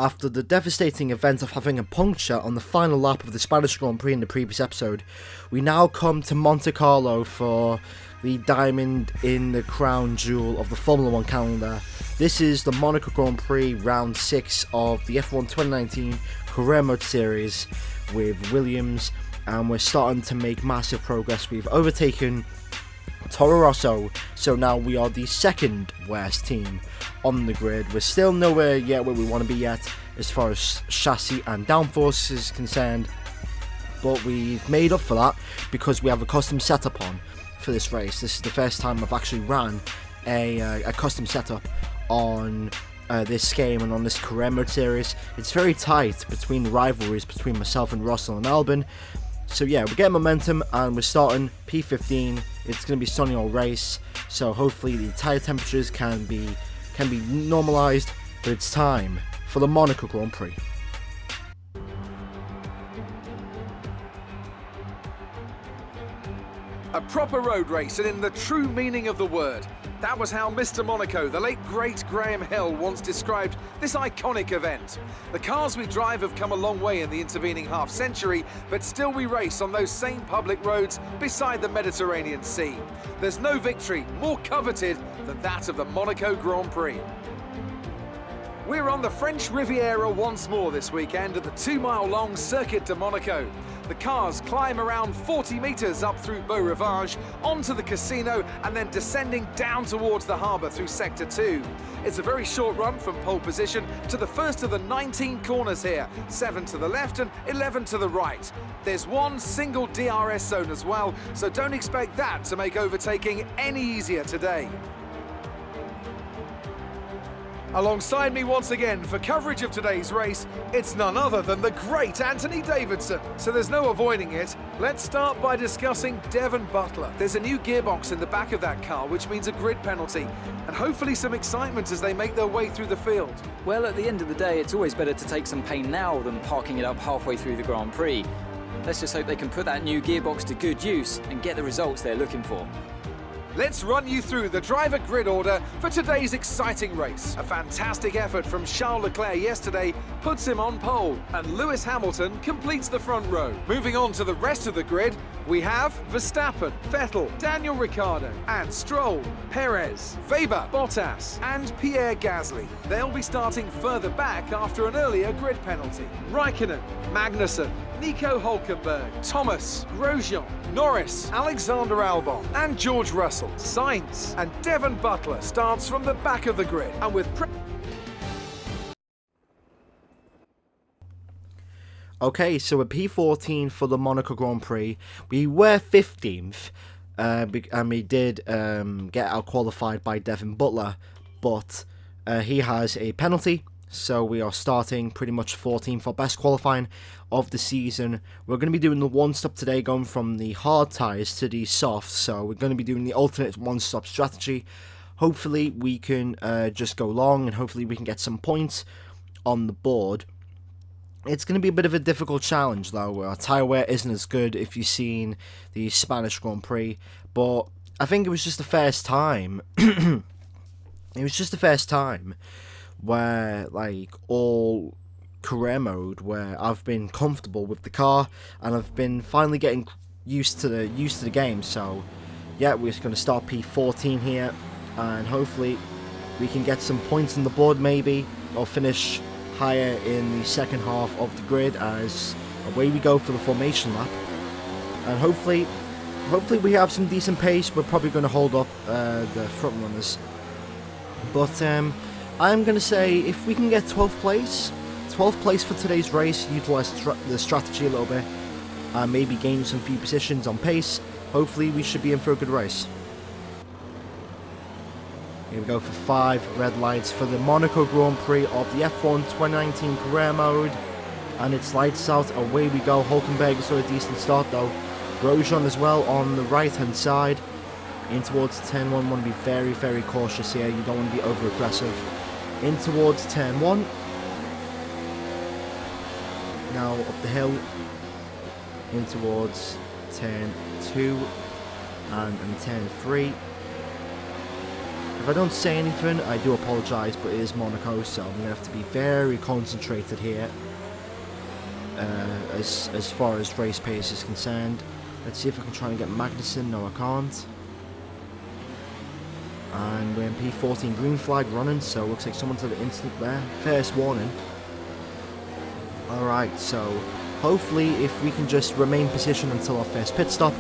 After the devastating event of having a puncture on the final lap of the Spanish Grand Prix in the previous episode, we now come to Monte Carlo for the diamond in the crown jewel of the Formula 1 calendar. This is the Monaco Grand Prix round 6 of the F1 2019 Career Mode Series with Williams, and we're starting to make massive progress. We've overtaken Toro Rosso, so now we are the second worst team on the grid. We're still nowhere yet where we want to be yet as far as chassis and downforce is concerned, but we've made up for that because we have a custom setup on for this race. This is the first time I've actually ran a custom setup on this game and on this Career Mode Series. It's very tight between the rivalries between myself and Russell and Albon. So yeah, we're getting momentum and we're starting P15. It's going to be a sunny all race, so hopefully the tyre temperatures can be normalised, but it's time for the Monaco Grand Prix. A proper road race, and in the true meaning of the word. That was how Mr. Monaco, the late great Graham Hill, once described this iconic event. The cars we drive have come a long way in the intervening half-century, but still we race on those same public roads beside the Mediterranean Sea. There's no victory more coveted than that of the Monaco Grand Prix. We're on the French Riviera once more this weekend at the 2-mile-long Circuit de Monaco. The cars climb around 40 metres up through Beau Rivage, onto the casino, and then descending down towards the harbour through Sector 2. It's a very short run from pole position to the first of the 19 corners here, 7 to the left and 11 to the right. There's one single DRS zone as well, so don't expect that to make overtaking any easier today. Alongside me once again for coverage of today's race, it's none other than the great Anthony Davidson. So there's no avoiding it. Let's start by discussing Devon Butler. There's a new gearbox in the back of that car, which means a grid penalty, and hopefully some excitement as they make their way through the field. Well, at the end of the day, it's always better to take some pain now than parking it up halfway through the Grand Prix. Let's just hope they can put that new gearbox to good use and get the results they're looking for. Let's run you through the driver grid order for today's exciting race. A fantastic effort from Charles Leclerc yesterday puts him on pole, and Lewis Hamilton completes the front row. Moving on to the rest of the grid, we have Verstappen, Vettel, Daniel Ricciardo, and Stroll, Perez, Weber, Bottas, and Pierre Gasly. They'll be starting further back after an earlier grid penalty. Raikkonen, Magnussen, Nico Hülkenberg, Thomas, Grosjean, Norris, Alexander Albon, and George Russell. Sainz and Devon Butler starts from the back of the grid, and with Okay, so a P14 for the Monaco Grand Prix. We were 15th, and we did get out qualified by Devon Butler, but he has a penalty, so we are starting pretty much 14th for best qualifying of the season. We're going to be doing the one-stop today, going from the hard tyres to the soft, so we're going to be doing the alternate one-stop strategy. Hopefully we can just go long, and hopefully we can get some points on the board. It's going to be a bit of a difficult challenge though. Our tyre wear isn't as good if you've seen the Spanish Grand Prix, but I think it was just the first time where, like, all career mode where I've been comfortable with the car and I've been finally getting used to the game. So yeah, we're just going to start P14 here, and hopefully we can get some points on the board maybe, or finish higher in the second half of the grid as away we go for the formation lap. And hopefully we have some decent pace. We're probably going to hold up the front runners, but I'm going to say if we can get 12th place for today's race, utilise the strategy a little bit, and maybe gain some few positions on pace, hopefully we should be in for a good race. Here we go for 5 red lights for the Monaco Grand Prix of the F1 2019 Career Mode, and it's lights out, away we go. Hülkenberg has got a decent start though. Grosjean as well on the right hand side, in towards turn 1. Want to be very, very cautious here, you don't want to be over aggressive. In towards turn 1, now up the hill, in towards turn 2 and turn 3. If I don't say anything, I do apologise, but it is Monaco, so I'm going to have to be very concentrated here as far as race pace is concerned. Let's see if I can try and get Magnussen. No, I can't. And we're in P14, green flag running, so looks like someone's had an incident there. First warning. Alright, so hopefully if we can just remain positioned until our first pit stop,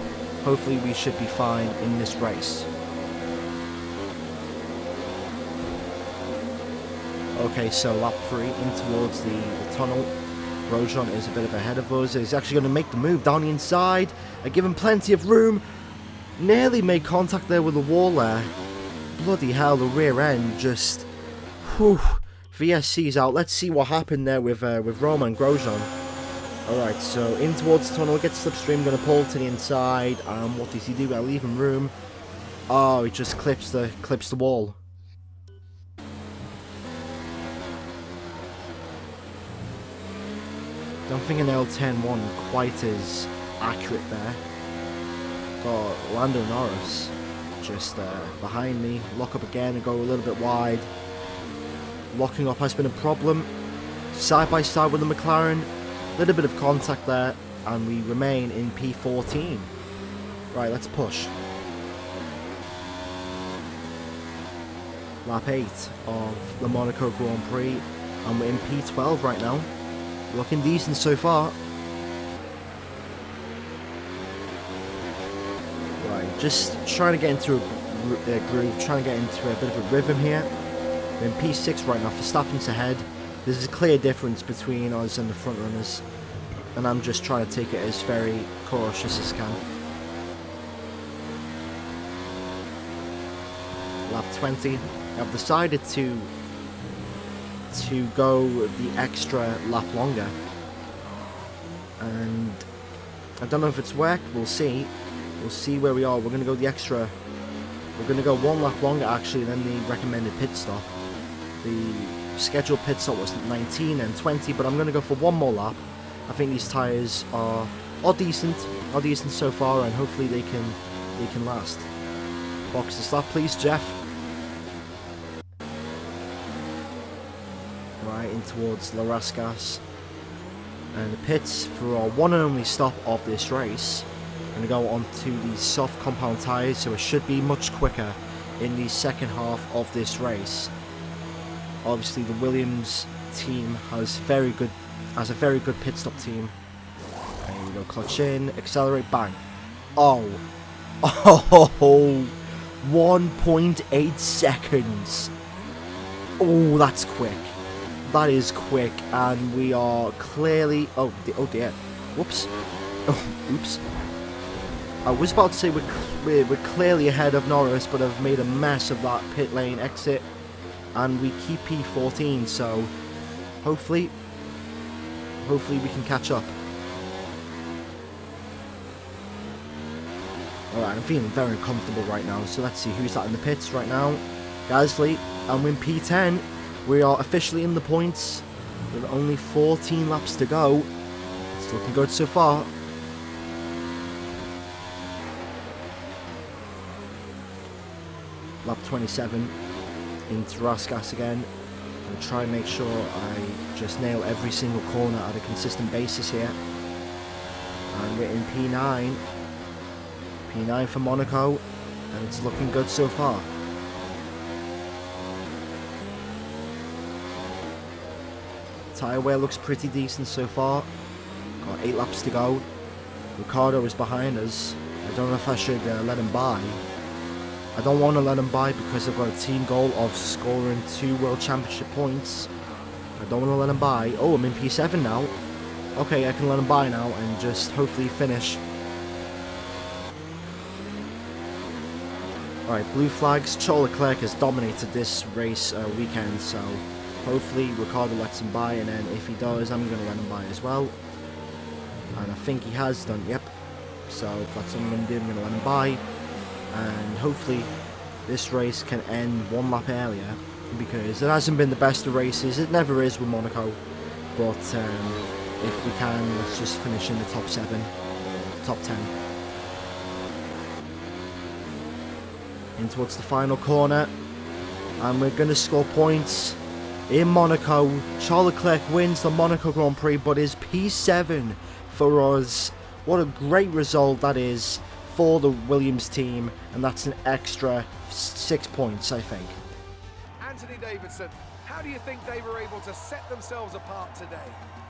hopefully we should be fine in this race. Okay, so lap 3 in towards the tunnel. Grosjean is a bit of ahead of us. He's actually going to make the move down the inside. I give him plenty of room. Nearly made contact there with the wall there. Bloody hell, the rear end just... Whew. VSC's out. Let's see what happened there with Romain Grosjean. Alright, so in towards the tunnel, gets slipstream, going to pull to the inside. And what does he do? I leave him room. Oh, he just clips the wall. Don't think an L10-1 quite as accurate there. Got Lando Norris just behind me. Lock up again and go a little bit wide. Locking up has been a problem. Side by side with the McLaren. A little bit of contact there. And we remain in P14. Right, let's push. Lap 8 of the Monaco Grand Prix. And we're in P12 right now. Looking decent so far. Right, just trying to get into a groove, trying to get into a bit of a rhythm here. We're in P6 right now, Verstappen's ahead. There's a clear difference between us and the front runners. And I'm just trying to take it as very cautious as I can. Lap 20. I've decided to go the extra lap longer, and I don't know if it's worked. We'll see where we are. We're going to go the extra, we're going to go one lap longer actually than the recommended pit stop. The scheduled pit stop was 19 and 20, but I'm going to go for one more lap. I think these tyres are decent so far, and hopefully they can last. Box this lap please, Jeff. Right in towards La Rascas, and the pits for our one and only stop of this race. I'm going to go on to the soft compound tyres, so it should be much quicker in the second half of this race. Obviously the Williams team has a very good pit stop team. There we go, clutch in, accelerate, bang. Oh 1.8 seconds. Oh, that's quick. That is quick, and we are clearly... Oh dear. Whoops. Oh, oops. I was about to say we're clearly ahead of Norris, but I've made a mess of that pit lane exit, and we keep P14, so hopefully we can catch up. Alright, I'm feeling very comfortable right now, so let's see who's that in the pits right now. Gasly, and we're in P10. We are officially in the points with only 14 laps to go. It's looking good so far. Lap 27 into Rascas again. I'm going to try and make sure I just nail every single corner at a consistent basis here. And we're in P9. P9 for Monaco, and it's looking good so far. Tyre wear looks pretty decent so far. Got 8 laps to go. Ricciardo is behind us. I don't know if I should let him by. I don't want to let him by because I've got a team goal of scoring 2 World Championship points. I don't want to let him by. Oh, I'm in P7 now. Okay, I can let him by now and just hopefully finish. Alright, blue flags. Charles Leclerc has dominated this race weekend, so hopefully Ricciardo lets him by, and then if he does, I'm going to let him by as well. And I think he has done, yep. So if that's what I'm going to do, I'm going to let him by. And hopefully this race can end 1 lap earlier, because it hasn't been the best of races. It never is with Monaco. But if we can, let's just finish in the top 7, top 10. In towards the final corner. and we're going to score points in Monaco. Charles Leclerc wins the Monaco Grand Prix, but is P7 for us. What a great result that is for the Williams team, and that's an extra 6 points, I think. Anthony Davidson, how do you think they were able to set themselves apart today?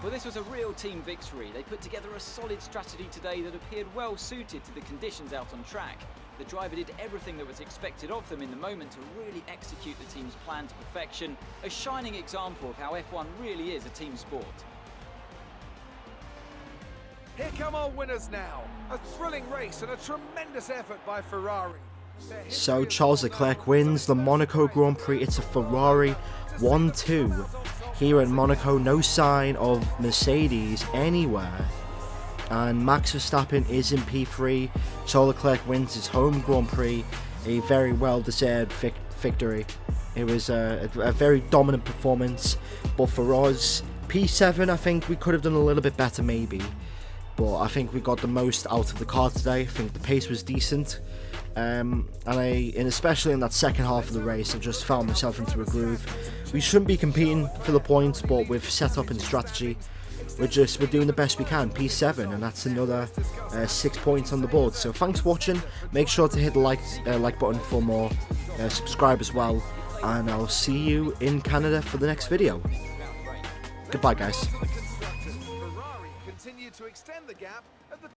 Well, this was a real team victory. They put together a solid strategy today that appeared well suited to the conditions out on track. The driver did everything that was expected of them in the moment to really execute the team's plan to perfection. A shining example of how F1 really is a team sport. Here come our winners now. A thrilling race and a tremendous effort by Ferrari. So Charles Leclerc wins the Monaco Grand Prix. It's a Ferrari 1-2. Here in Monaco, no sign of Mercedes anywhere. And Max Verstappen is in P3. Charles Leclerc wins his home Grand Prix. A very well-deserved victory. It was a very dominant performance. But for us, P7, I think we could have done a little bit better maybe. But I think we got the most out of the car today. I think the pace was decent. And especially in that second half of the race, I just found myself into a groove. We shouldn't be competing for the points, but we've set up in strategy. We're doing the best we can. P7, and that's another 6 points on the board. So thanks for watching. Make sure to hit the like button for more. Subscribe as well, and I'll see you in Canada for the next video. Goodbye, guys. Ferrari continued to extend the gap at the